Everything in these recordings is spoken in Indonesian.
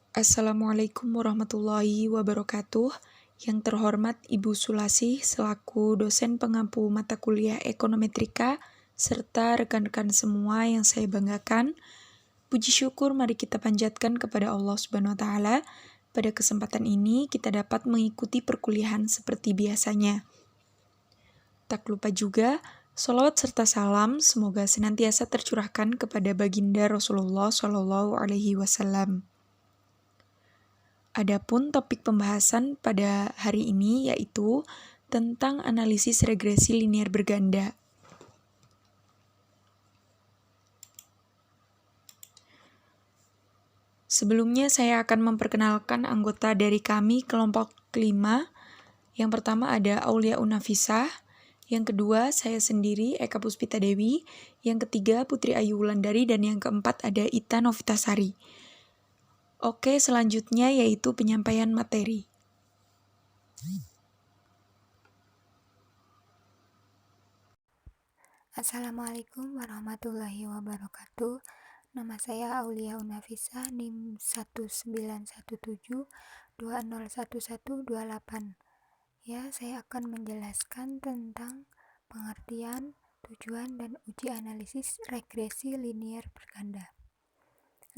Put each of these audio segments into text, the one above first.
Assalamualaikum warahmatullahi wabarakatuh. Yang terhormat Ibu Sulasih selaku dosen pengampu mata kuliah ekonometrika serta rekan-rekan semua yang saya banggakan. Puji syukur mari kita panjatkan kepada Allah Subhanahu wa taala. Pada kesempatan ini kita dapat mengikuti perkuliahan seperti biasanya. Tak lupa juga sholawat serta salam semoga senantiasa tercurahkan kepada baginda Rasulullah Shallallahu Alaihi Wasallam. Adapun topik pembahasan pada hari ini yaitu tentang analisis regresi linier berganda. Sebelumnya saya akan memperkenalkan anggota dari kami kelompok kelima. Yang pertama ada Aulia Unafisah, yang kedua saya sendiri Eka Puspita Dewi, yang ketiga Putri Ayu Wulandari, dan yang keempat ada Ita Novitasari. Oke, selanjutnya yaitu penyampaian materi. Assalamualaikum warahmatullahi wabarakatuh. Nama saya Aulia Unafisah, NIM 19172011128. Ya, saya akan menjelaskan tentang pengertian, tujuan, dan uji analisis regresi linier berganda.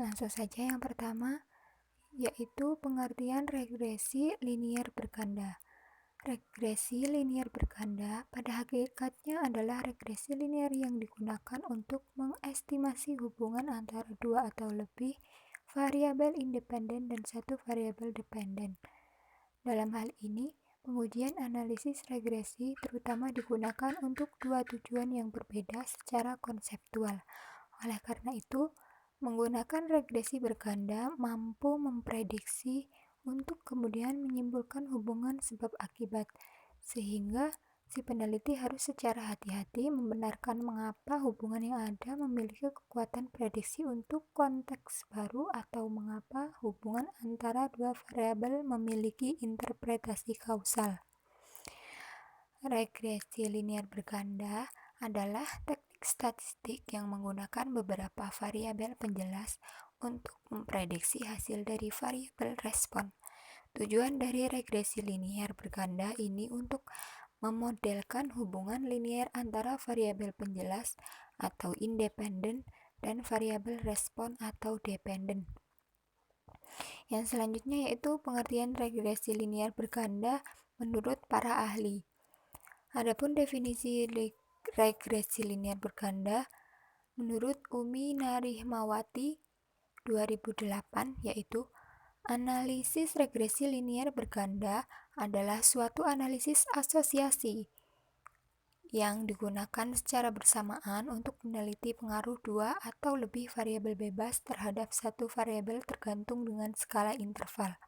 Langsung saja yang pertama, yaitu pengertian regresi linier berganda. Regresi linier berganda pada hakikatnya adalah regresi linier yang digunakan untuk mengestimasi hubungan antara dua atau lebih variabel independen dan satu variabel dependen. Dalam hal ini, pengujian analisis regresi terutama digunakan untuk dua tujuan yang berbeda secara konseptual. Oleh karena itu, menggunakan regresi berganda mampu memprediksi untuk kemudian menyimpulkan hubungan sebab akibat, sehingga si peneliti harus secara hati-hati membenarkan mengapa hubungan yang ada memiliki kekuatan prediksi untuk konteks baru atau mengapa hubungan antara dua variabel memiliki interpretasi kausal. Regresi linier berganda adalah teknik statistik yang menggunakan beberapa variabel penjelas untuk memprediksi hasil dari variabel respon. Tujuan dari regresi linier berganda ini untuk memodelkan hubungan linier antara variabel penjelas atau independen dan variabel respon atau dependen. Yang selanjutnya yaitu pengertian regresi linier berganda menurut para ahli. Adapun definisi regresi linier berganda menurut Umi Narihmawati 2008 yaitu analisis regresi linier berganda adalah suatu analisis asosiasi yang digunakan secara bersamaan untuk meneliti pengaruh dua atau lebih variabel bebas terhadap satu variabel tergantung dengan skala interval.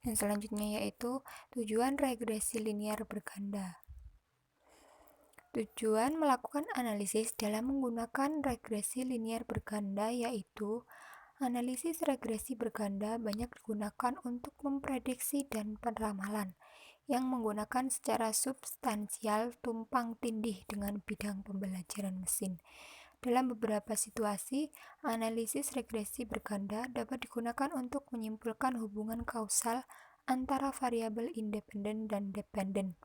Yang selanjutnya yaitu tujuan regresi linier berganda. Tujuan melakukan analisis dalam menggunakan regresi linier berganda yaitu analisis regresi berganda banyak digunakan untuk memprediksi dan penramalan yang menggunakan secara substansial tumpang tindih dengan bidang pembelajaran mesin. Dalam beberapa situasi, analisis regresi berganda dapat digunakan untuk menyimpulkan hubungan kausal antara variabel independen dan dependen.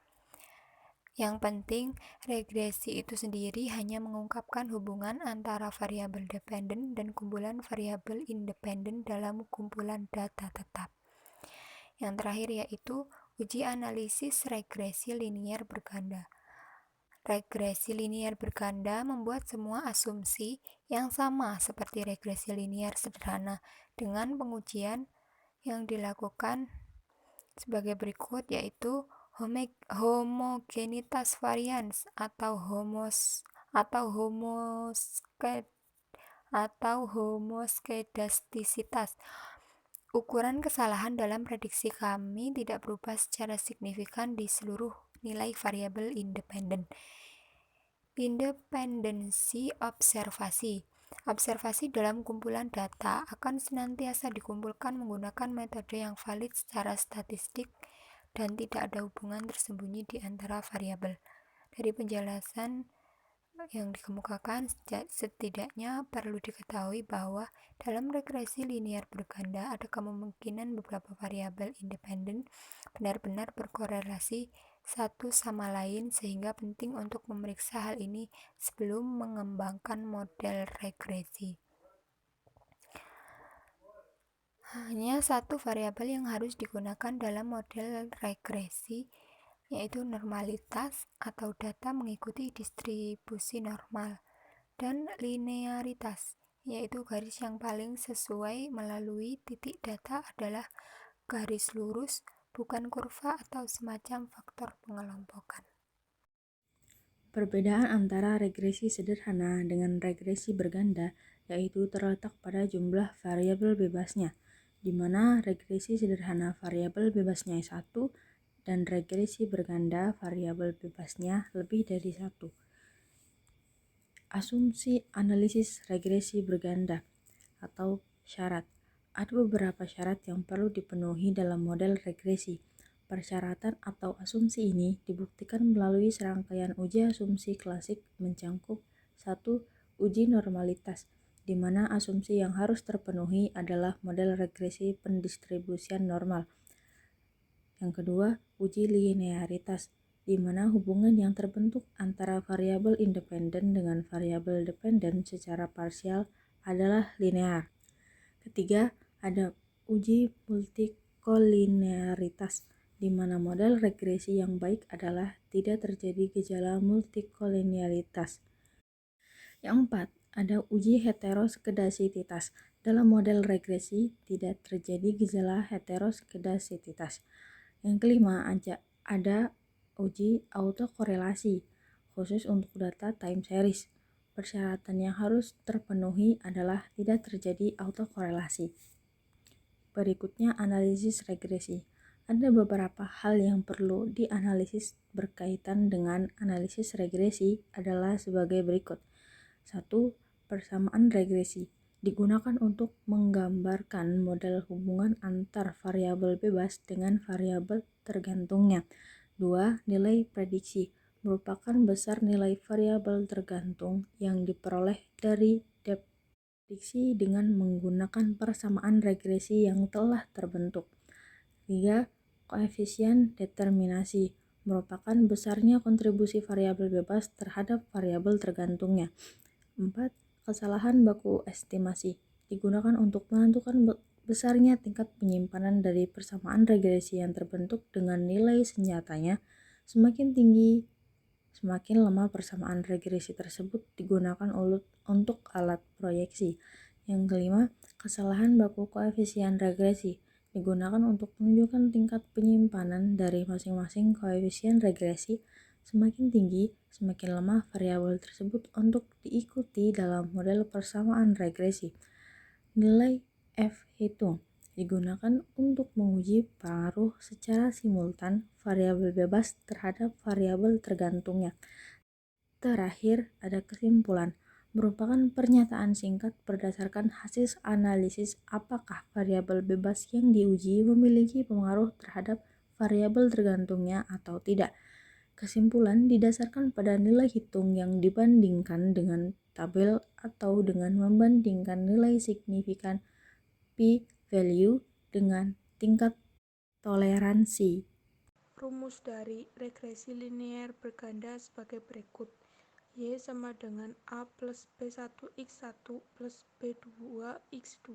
Yang penting, regresi itu sendiri hanya mengungkapkan hubungan antara variabel dependen dan kumpulan variabel independen dalam kumpulan data tetap. Yang terakhir yaitu uji analisis regresi linier berganda. Regresi linier berganda membuat semua asumsi yang sama seperti regresi linier sederhana dengan pengujian yang dilakukan sebagai berikut yaitu homogenitas varians atau homoskedastisitas. Ukuran kesalahan dalam prediksi kami tidak berubah secara signifikan di seluruh nilai variabel independen. Independensi observasi. Observasi dalam kumpulan data akan senantiasa dikumpulkan menggunakan metode yang valid secara statistik dan tidak ada hubungan tersembunyi di antara variabel. Dari penjelasan yang dikemukakan, setidaknya perlu diketahui bahwa dalam regresi linear berganda ada kemungkinan beberapa variabel independen benar-benar berkorelasi satu sama lain, sehingga penting untuk memeriksa hal ini sebelum mengembangkan model regresi. Hanya satu variabel yang harus digunakan dalam model regresi, yaitu normalitas atau data mengikuti distribusi normal, dan linearitas, yaitu garis yang paling sesuai melalui titik data adalah garis lurus, bukan kurva atau semacam faktor pengelompokan. Perbedaan antara regresi sederhana dengan regresi berganda yaitu terletak pada jumlah variabel bebasnya, di mana regresi sederhana variabel bebasnya 1 dan regresi berganda variabel bebasnya lebih dari 1. Asumsi analisis regresi berganda atau syarat. Ada beberapa syarat yang perlu dipenuhi dalam model regresi. Persyaratan atau asumsi ini dibuktikan melalui serangkaian uji asumsi klasik mencangkup 1. Uji normalitas, di mana asumsi yang harus terpenuhi adalah model regresi pendistribusian normal. Yang kedua, uji linearitas, di mana hubungan yang terbentuk antara variabel independen dengan variabel dependen secara parsial adalah linear. Ketiga, ada uji multikolinearitas, di mana model regresi yang baik adalah tidak terjadi gejala multikolinearitas. Yang keempat, ada uji heteroskedasititas. Dalam model regresi tidak terjadi gejala heteroskedasititas. Yang kelima, ada uji autokorelasi khusus untuk data time series. Persyaratan yang harus terpenuhi adalah tidak terjadi autokorelasi. Berikutnya, analisis regresi. Ada beberapa hal yang perlu dianalisis berkaitan dengan analisis regresi adalah sebagai berikut. 1. Persamaan regresi digunakan untuk menggambarkan model hubungan antar variabel bebas dengan variabel tergantungnya. 2. Nilai prediksi merupakan besar nilai variabel tergantung yang diperoleh dari prediksi dengan menggunakan persamaan regresi yang telah terbentuk. 3. Koefisien determinasi merupakan besarnya kontribusi variabel bebas terhadap variabel tergantungnya. 4. Kesalahan baku estimasi digunakan untuk menentukan besarnya tingkat penyimpanan dari persamaan regresi yang terbentuk dengan nilai senjatanya. Semakin tinggi, semakin lemah persamaan regresi tersebut digunakan untuk alat proyeksi. Yang kelima, kesalahan baku koefisien regresi digunakan untuk menunjukkan tingkat penyimpanan dari masing-masing koefisien regresi. Semakin tinggi, semakin lemah variabel tersebut untuk diikuti dalam model persamaan regresi. Nilai F hitung digunakan untuk menguji pengaruh secara simultan variabel bebas terhadap variabel tergantungnya. Terakhir, ada kesimpulan, merupakan pernyataan singkat berdasarkan hasil analisis apakah variabel bebas yang diuji memiliki pengaruh terhadap variabel tergantungnya atau tidak. Kesimpulan didasarkan pada nilai hitung yang dibandingkan dengan tabel atau dengan membandingkan nilai signifikan p-value dengan tingkat toleransi. Rumus dari regresi linear berganda sebagai berikut. Y sama dengan A plus B1x1 plus B2x2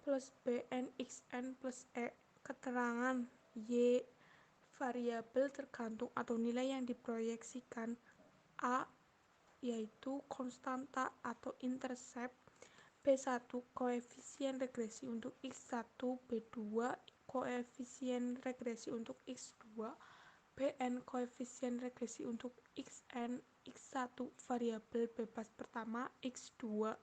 plus BNxN plus E. Keterangan Y variabel tergantung atau nilai yang diproyeksikan, A yaitu konstanta atau intercept, B1 koefisien regresi untuk x1, B2 koefisien regresi untuk x2, Bn koefisien regresi untuk xn, x1 variabel bebas pertama, x2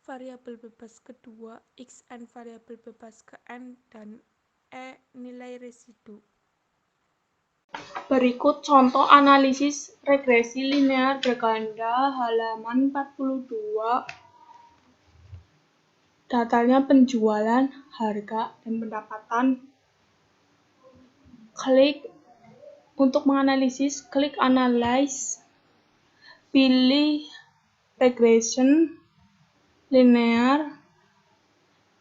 variabel bebas kedua, xn variabel bebas ke n, dan E nilai residu. Berikut contoh analisis regresi linear berganda halaman 42. Datanya penjualan, harga, dan pendapatan. Untuk menganalisis, klik Analyze. Pilih regression, linear,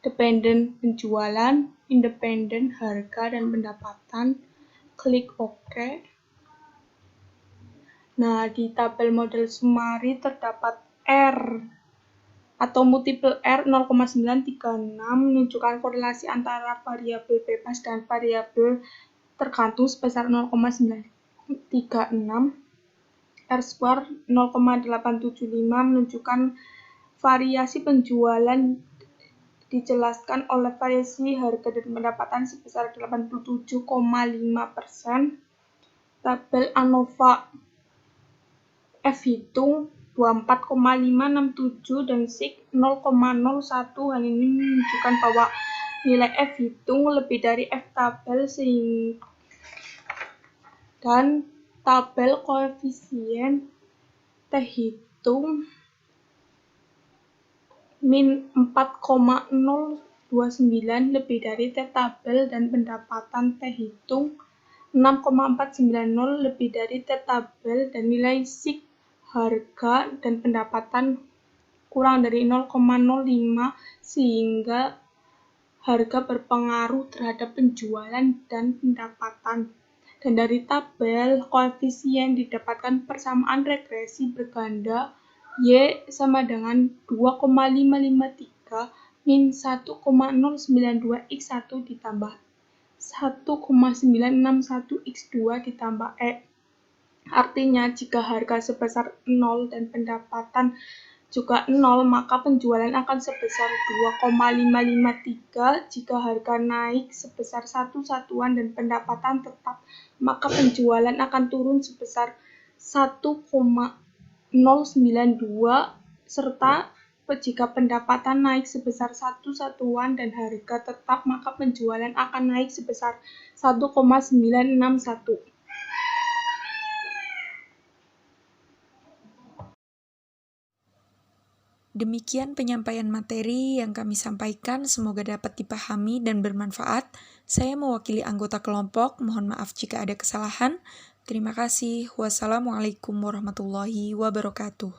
dependent penjualan, independen harga dan pendapatan, klik OK. Nah, di tabel model summary terdapat R atau multiple R 0,936 menunjukkan korelasi antara variabel bebas dan variabel tergantung sebesar 0,936. R-square 0,875 menunjukkan variasi penjualan dijelaskan oleh variasi harga dan pendapatan sebesar 87,5%. Tabel ANOVA F hitung 24,567 dan SIG 0,01. Hal ini menunjukkan bahwa nilai F hitung lebih dari F tabel dan tabel koefisien T hitung min 4,029 lebih dari T tabel dan pendapatan T hitung 6,490 lebih dari T tabel dan nilai SIG harga dan pendapatan kurang dari 0,05 sehingga harga berpengaruh terhadap penjualan dan pendapatan. Dan dari tabel koefisien didapatkan persamaan regresi berganda Y sama dengan 2,553 min 1,092 X1 ditambah 1,961 X2 ditambah E. Artinya, jika harga sebesar 0 dan pendapatan juga 0, maka penjualan akan sebesar 2,553. Jika harga naik sebesar 1 satuan dan pendapatan tetap, maka penjualan akan turun sebesar 1,092, serta jika pendapatan naik sebesar 1 satuan dan harga tetap, maka penjualan akan naik sebesar 1,961. Demikian penyampaian materi yang kami sampaikan, semoga dapat dipahami dan bermanfaat. Saya mewakili anggota kelompok, mohon maaf jika ada kesalahan. Terima kasih. Wassalamualaikum warahmatullahi wabarakatuh.